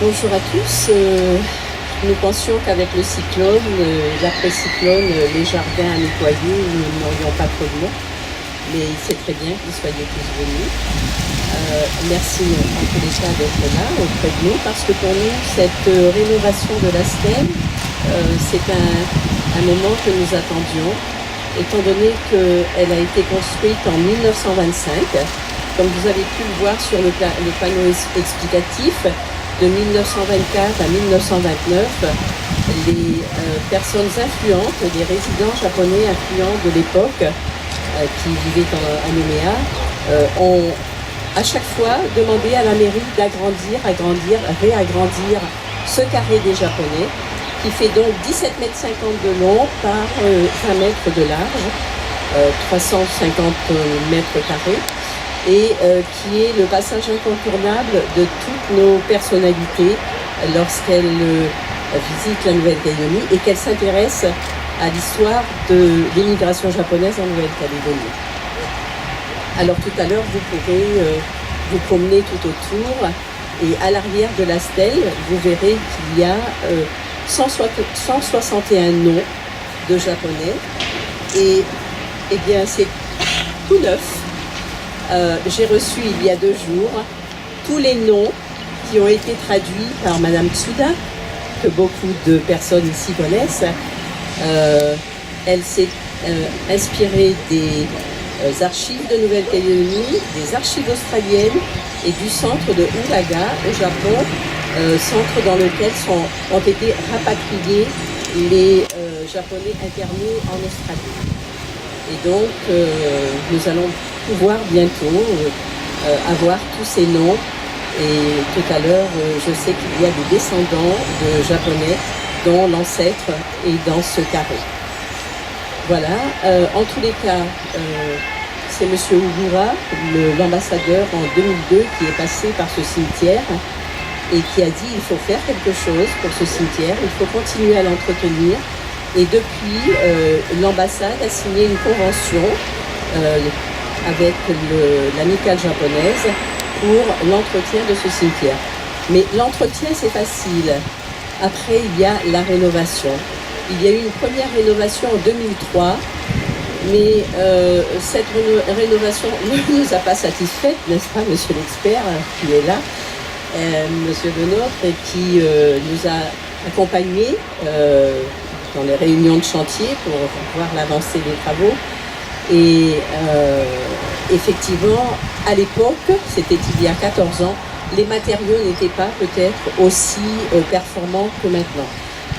Bonjour à tous. Nous pensions qu'avec le cyclone, l'après-cyclone, les jardins à nettoyer, nous n'aurions pas trop de monde. Mais c'est très bien que vous soyez tous venus. Merci en tous les cas d'être là auprès de nous, parce que pour nous, cette rénovation de la stèle, c'est un moment que nous attendions, étant donné qu'elle a été construite en 1925. Comme vous avez pu le voir sur le panneau explicatif, de 1924 à 1929, les personnes influentes, les résidents japonais influents de l'époque qui vivaient à Nouméa ont à chaque fois demandé à la mairie d'agrandir, réagrandir ce carré des Japonais, qui fait donc 17,50 mètres de long par 20 mètres de large, 350 mètres carrés, et qui est le passage incontournable de toutes nos personnalités lorsqu'elles visitent la Nouvelle-Calédonie et qu'elles s'intéressent à l'histoire de l'immigration japonaise en Nouvelle-Calédonie. Alors tout à l'heure, vous pourrez vous promener tout autour, et à l'arrière de la stèle, vous verrez qu'il y a 161 noms de Japonais, et eh bien c'est tout neuf. J'ai reçu il y a 2 jours tous les noms qui ont été traduits par Madame Tsuda, que beaucoup de personnes ici connaissent. Elle s'est inspirée des archives de Nouvelle-Calédonie, des archives australiennes et du centre de Uraga au Japon, centre dans lequel ont été rapatriés les Japonais internés en Australie. Et donc, nous allons pouvoir bientôt avoir tous ces noms. Et tout à l'heure, je sais qu'il y a des descendants de Japonais dont l'ancêtre est dans ce carré. Voilà. En tous les cas, c'est M. Ugura, l'ambassadeur en 2002, qui est passé par ce cimetière et qui a dit qu'il faut faire quelque chose pour ce cimetière, il faut continuer à l'entretenir. Et depuis, l'ambassade a signé une convention avec l'amicale japonaise pour l'entretien de ce cimetière. Mais l'entretien, c'est facile. Après, il y a la rénovation. Il y a eu une première rénovation en 2003, mais cette rénovation ne nous a pas satisfaites, n'est-ce pas, monsieur l'expert qui est là, monsieur Lenôtre, et qui nous a accompagnés dans les réunions de chantier pour voir l'avancée des travaux. Et effectivement, à l'époque, c'était il y a 14 ans, les matériaux n'étaient pas peut-être aussi performants que maintenant.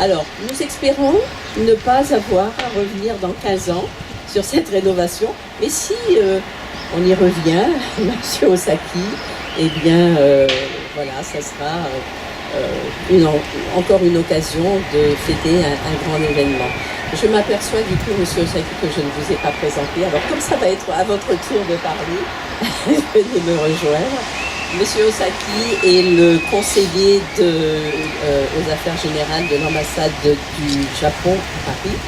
Alors, nous espérons ne pas avoir à revenir dans 15 ans sur cette rénovation, mais si on y revient, monsieur Osaki, eh bien, voilà, ça sera encore une occasion de fêter un grand événement. Je m'aperçois du coup, monsieur Osaki, que je ne vous ai pas présenté. Alors, comme ça va être à votre tour de parler, venez me rejoindre. Monsieur Osaki est le conseiller aux affaires générales de l'ambassade du Japon à Paris.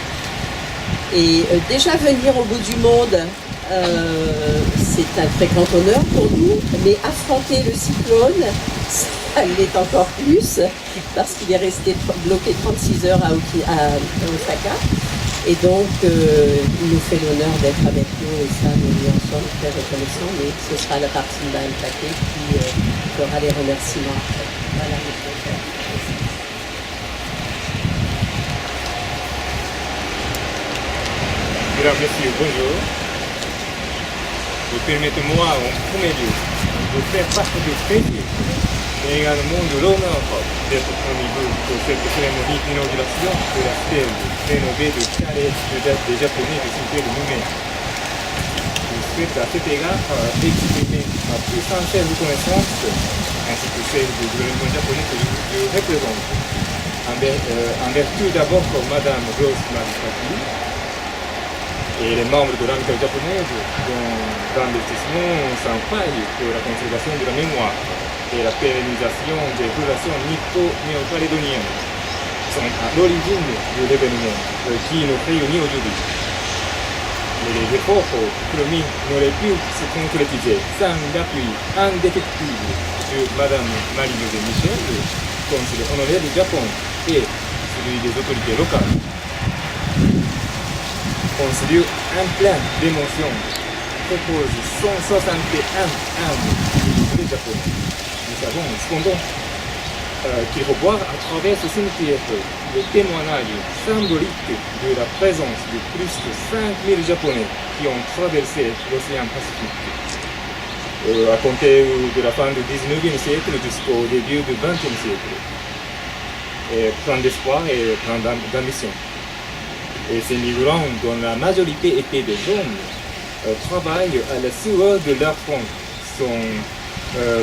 Et déjà venir au bout du monde, c'est un très grand honneur pour nous, mais affronter le cyclone, ça l'est encore plus, parce qu'il est resté bloqué 36 heures à Osaka. Et donc, il nous fait l'honneur d'être avec nous, et ça, nous lui en sommes très reconnaissants, mais ce sera la partie de Mme Paquet qui fera les remerciements après. Voilà, Mesdames, Messieurs, bonjour. Permettez-moi en premier lieu de faire part de plaisir et également de l'honneur d'être parmi vous pour cette cérémonie d'inauguration de la stèle rénovée de carré des Japonais du cimetière de Nouméa. Je souhaite à cet égard exprimer ma plus sincère reconnaissance ainsi que celle du gouvernement japonais que je représente, en vertu d'abord pour Madame Rose Marisaki et les membres de l'amicale japonaise dont l'investissement sans faille pour la conservation de la mémoire et la pérennisation des relations nippo-néo-calédoniennes sont à l'origine de l'événement qui nous réunit aujourd'hui. Mais les efforts promis n'auraient pu se concrétiser sans l'appui indéfectible de Madame Marie-Josée Michel, consul honoraire du Japon et celui des autorités locales ont sur un plan d'émotion propose 161 armes des Japonais. Nous savons cependant qu'il faut voir à travers ce cimetière le témoignage symbolique de la présence de plus de 5000 Japonais qui ont traversé l'océan Pacifique à compter de la fin du 19e siècle jusqu'au début du 20e siècle. Plein d'espoir et plein d'ambition. Et ces migrants, dont la majorité étaient des hommes, travaillent à la sueur de leur front, sont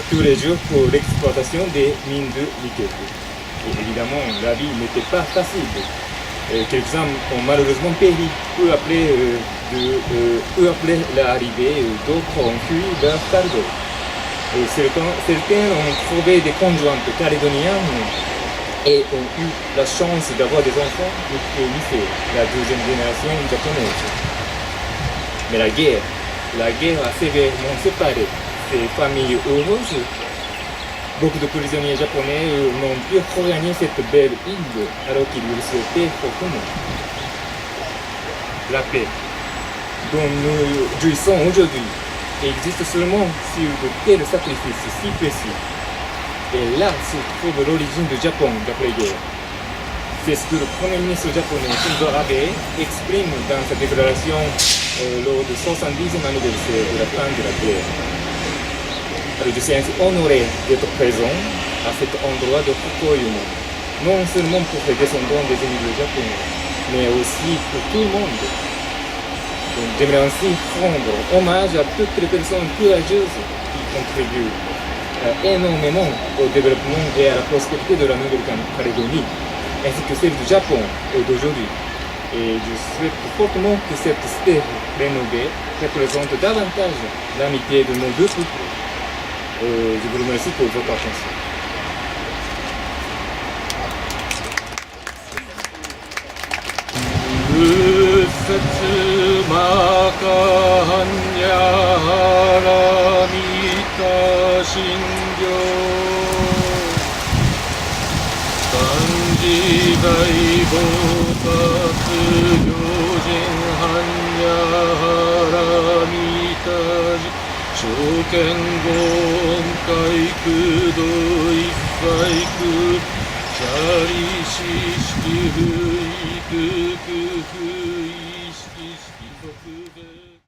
tous les jours pour l'exploitation des mines de nickel. Et évidemment, la vie n'était pas facile. Quelques-uns ont malheureusement péri peu après l'arrivée, d'autres ont fui leur cargo. Et certains ont trouvé des conjointes calédoniennes et ont eu la chance d'avoir des enfants au lycée, la deuxième génération japonaise. Mais la guerre a sévèrement séparé ces familles heureuses. Beaucoup de prisonniers japonais n'ont pu regagner cette belle île alors qu'ils le souhaitaient fortement. La paix dont nous jouissons aujourd'hui existe seulement sur de tels sacrifices si précis. Et là se trouve l'origine du Japon d'après-guerre. C'est ce que le Premier ministre japonais Shinzo Abe exprime dans sa déclaration lors du 70e anniversaire de la fin de la guerre. Alors, je suis ainsi honoré d'être présent à cet endroit de Fukuoyama, non seulement pour les descendants des immigrés japonais, mais aussi pour tout le monde. Donc, j'aimerais ainsi rendre hommage à toutes les personnes courageuses qui contribuent énormément au développement et à la prospérité de la Nouvelle-Calédonie, ainsi que celle du Japon d'aujourd'hui. Et je souhaite fortement que cette stèle rénovée représente davantage l'amitié de nos deux peuples. Je vous remercie pour votre attention. 証券豪快空洞一切空チャリシ式不意空不意識式即税 「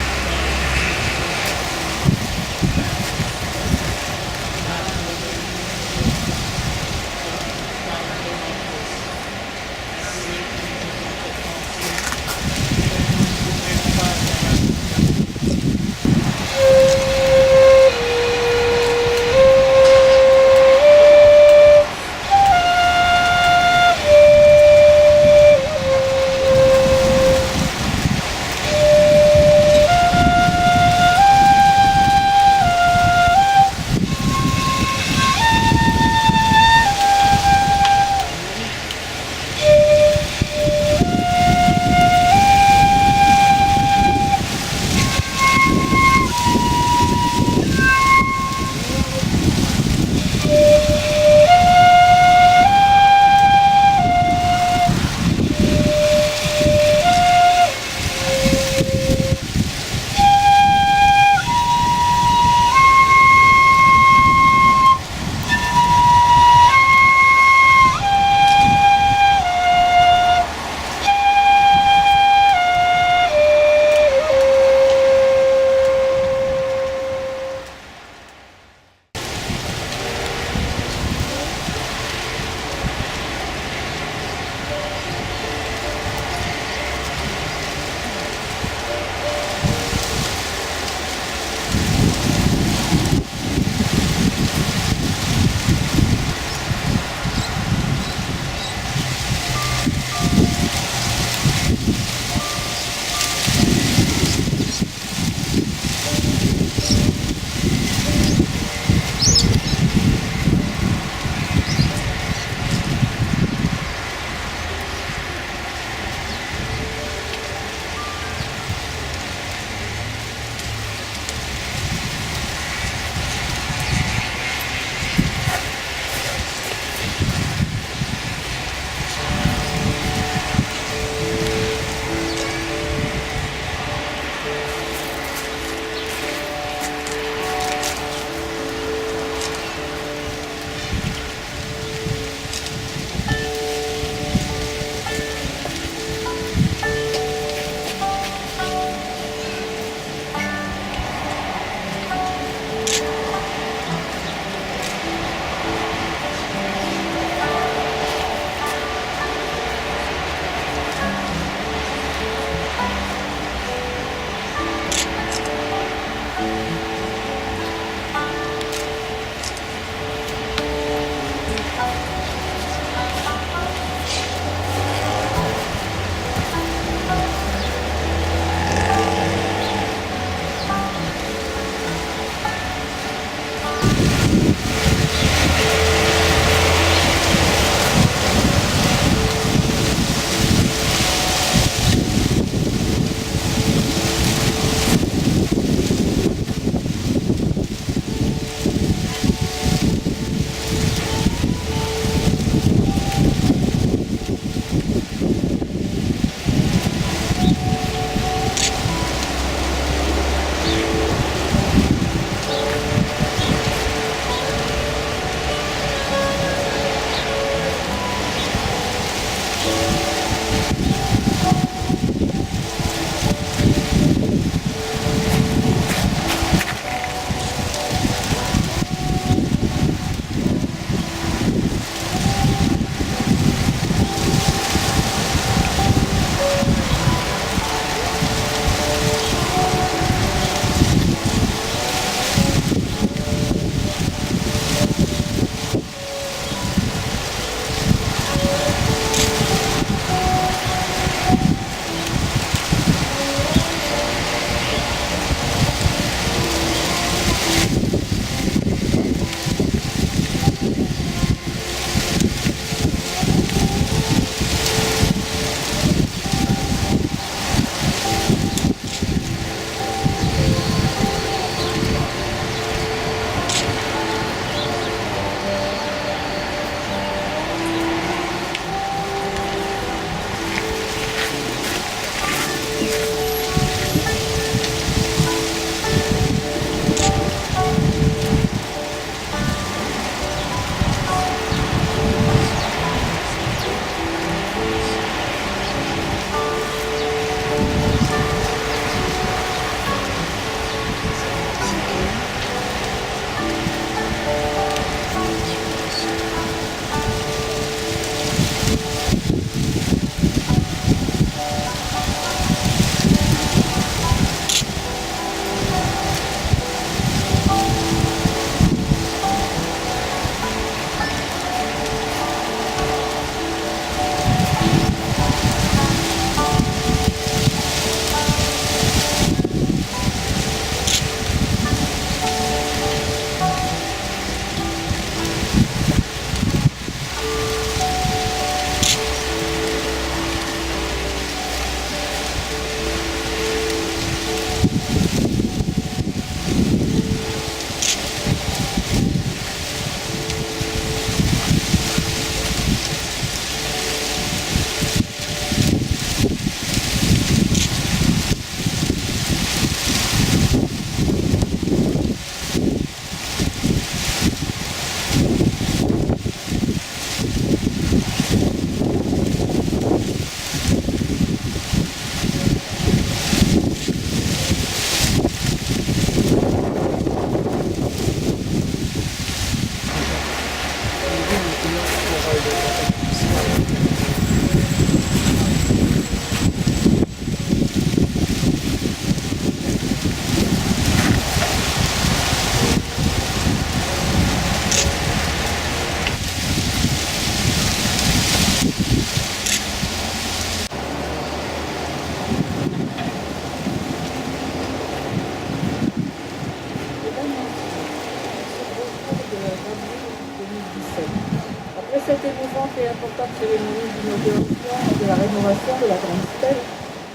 et importante cérémonie d'inauguration de la rénovation de la grande stèle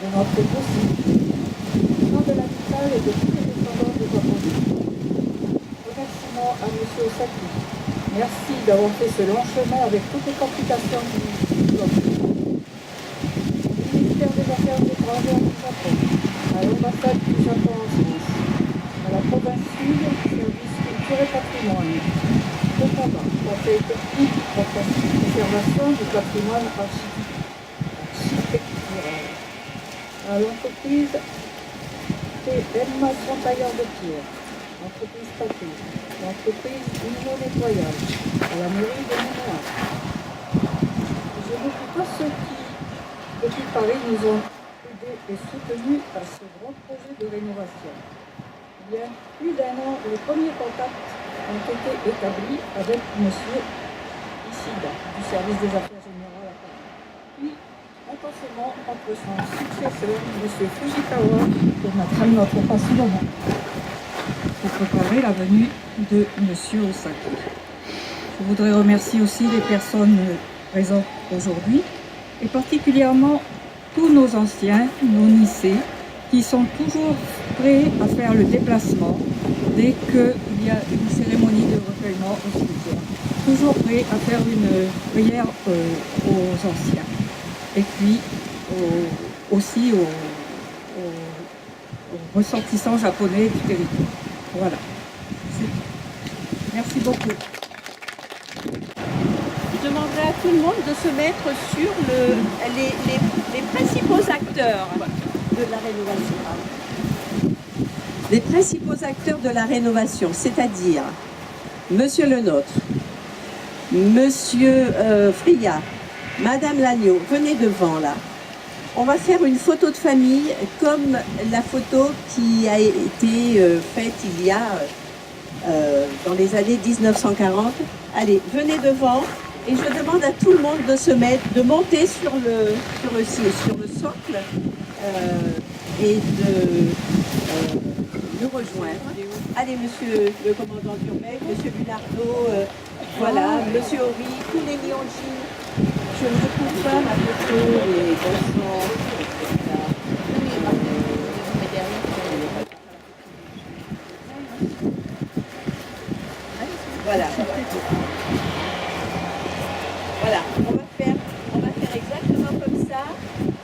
de notre Boussi. Au nom de l'amical et de tous les descendants des Japonais. Remerciements à M. Osaki. Merci d'avoir fait ce long chemin avec toutes les complications du job. Au ministère des Affaires étrangères du Japon, à l'ambassade du Japon en France, à la province sud, service culture et patrimoine, au combat, conseil technique pour la conservation du patrimoine architectural, à l'entreprise TM Masson Tailleur de Pierre, l'entreprise Paté, l'entreprise Union Nettoyage, à la mairie de Mémoire. Je n'oublie pas ceux qui, depuis Paris, nous ont aidés et soutenus à ce grand projet de rénovation. Il y a plus d'un an, les premiers contacts ont été établis avec M. Ishida du service des affaires générales à Paris. Puis, intensément entre son successeur, M. Fujikawa, que notre passé moment, pour préparer la venue de M. Osaki. Je voudrais remercier aussi les personnes présentes aujourd'hui, et particulièrement tous nos anciens, nos lycées, qui sont toujours prêts à faire le déplacement dès qu'il y a une cérémonie de recueillement au cimetière. Toujours prêts à faire une prière aux anciens. Et puis aussi aux ressortissants japonais du territoire. Voilà. Merci beaucoup. Je demanderai à tout le monde de se mettre sur les principaux acteurs de la rénovation. Les principaux acteurs de la rénovation, c'est-à-dire Monsieur Le Nôtre, Monsieur Friat, Madame Lagneau, venez devant là. On va faire une photo de famille comme la photo qui a été faite il y a dans les années 1940. Allez, venez devant et je demande à tout le monde de se mettre, de monter sur le socle et de nous rejoindre. Allez, monsieur le commandant Durbec, monsieur Bunardo, voilà, monsieur Horry, tous les Nihonjin. Je ne retrouve pas ma photo, les boissons, voilà. Voilà, on va faire exactement comme ça,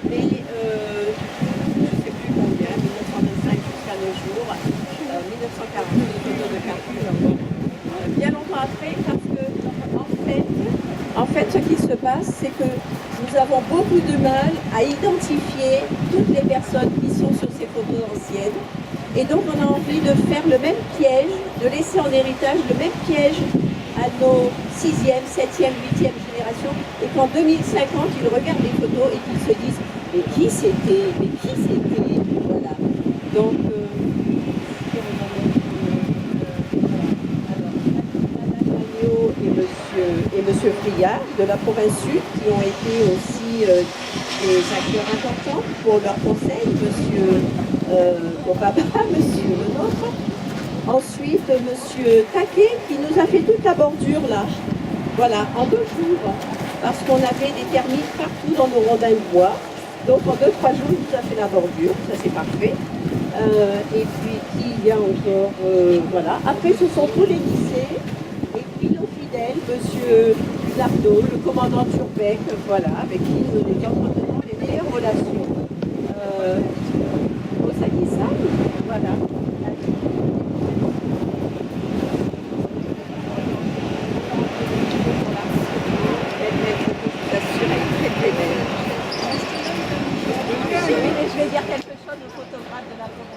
mais je ne sais plus combien, 1925 jusqu'à nos jours, 1940, les photos de Carpure, bien longtemps après, parce que en fait, ce qui se passe, c'est que nous avons beaucoup de mal à identifier toutes les personnes qui sont sur ces photos anciennes. Et donc, on a envie de faire le même piège, de laisser en héritage le même piège à nos 6e, 7e, 8e générations. Et qu'en 2050, ils regardent les photos et qu'ils se disent « Mais qui c'était ? Mais qui c'était ?» Voilà. Donc, et monsieur Friat de la province sud qui ont été aussi des acteurs importants pour leur conseil, monsieur Obaba, monsieur Le Nôtre. Ensuite, monsieur Taquet qui nous a fait toute la bordure là, voilà, en 2 jours, parce qu'on avait des termites partout dans nos rondins de bois. Donc en 2-3 jours, il nous a fait la bordure, ça c'est parfait. Et puis qui il y a encore, voilà. Après, ce sont tous les lycées. Monsieur Lardo, le commandant Turbec, voilà, avec qui nous entretenons les meilleures relations. Osaki-san, voilà. Je vais dire quelque chose au photographe de la province.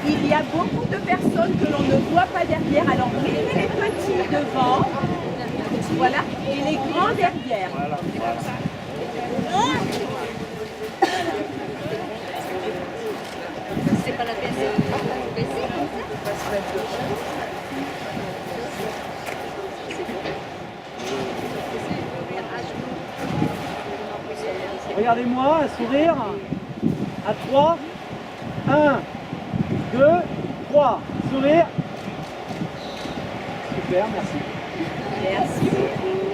Il y a beaucoup de personnes que l'on ne voit pas derrière. Alors, mettez les petits devant, voilà, et les grands derrière. Voilà. C'est pas la peine de baisser comme ça. Regardez-moi, un sourire. À 3. 1, 2, 3. Sourire. Super, merci. Merci beaucoup.